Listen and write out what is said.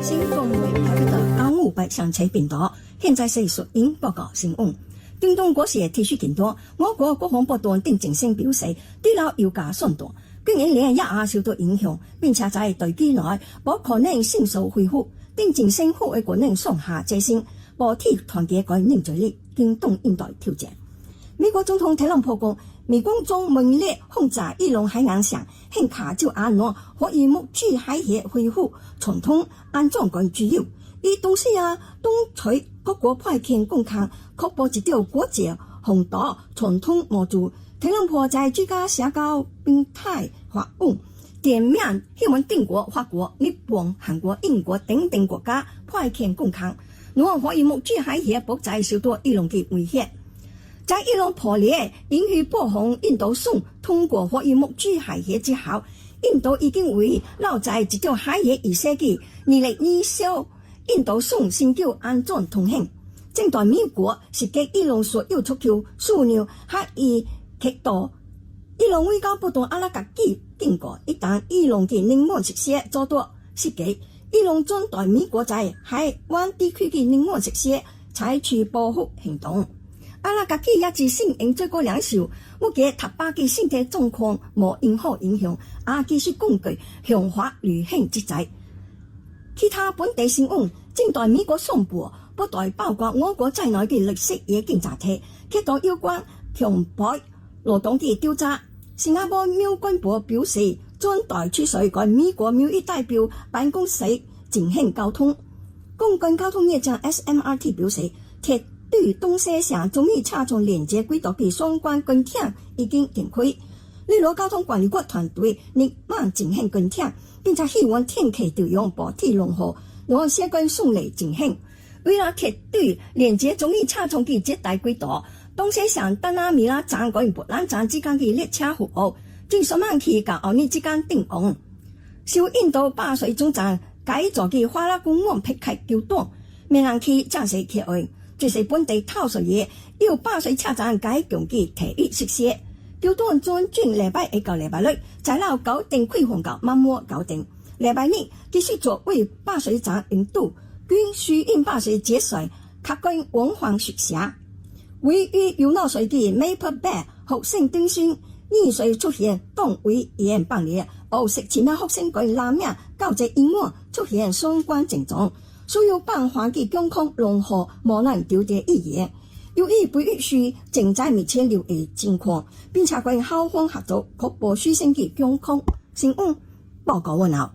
新共为台北的9500相车频道，现在是属鹰报告新闻。叮咚国社提出警告，我國國防部長丁正生表示，對樓油價上漲，今年連日受到影響，並且在短期內無可能迅速恢復。丁正生呼籲國人上下齊心，保持團結和凝聚力，行動應對挑戰。美國總統特朗普講，美國將猛烈轟炸伊朗海岸線，向卡就安諾可以目據海協恢復傳統安全和自由。伊同時敦促各國派遣公開，確保一條國際紅道傳統模組。特朗普在居家社交平台發文，點名希望中國、法國、日本、韓國、英國等等國家派遣公開，讓可以目據海協不再受到伊朗的威脅。在伊朗破裂允許北方印度省通過可以目據海協之後，印度已經為留在這條海協以西嘅2020印度省尋求安全通行。正在美國是給伊朗所有出口樞紐喺伊極度，伊朗外交部長阿拉格基警告，一旦伊朗嘅寧岸設施遭到襲擊，伊朗將對美國在海灣地區嘅寧岸設施採取報復行動。阿拉格基也自承認最高領袖目前塔巴嘅身體狀況無任何影響，繼續攻擊向法旅行之際。其他本地新聞正在美國上報，不但包括我國在內嘅綠色野警察體，啟動有關強迫勞動嘅調查。新加坡貿軍部表示，將代處水跟美國貿易代表辦公室進行溝通。公共交通業者 SMRT 表示，鐵對東西向中美車廠連接軌道嘅相關工程已經展開。陸路交通管理局團隊立馬進行跟進，並且希望天氣調用保持良好，讓施工順利進行。為了鐵對連接中美車廠嘅接待軌道，東西向丹拿米拉站跟博蘭站之間嘅列車服務，最上晚期和後日之間停用。受印度巴水總站改造嘅花拉公安劈開橋段，明人期正式啟用。最是本地透水業由巴水車站改強嘅體育設施。橋段將轉禮拜一到禮拜六，在樓9點開放到晚末9點。禮拜日繼續作為巴水站引導，均需因巴水節水，客觀往返學社。位於遊樂水嘅 Maple Bay 學生中心，溺水出現當為嚴辦理，後食前面學生跟南面交接以外出現相關症狀，所有辦法嘅健康融合無能調節意義。由於不允許正在密切留意情況，並且跟校方合作，確保學生嘅健康。新聞報告完了。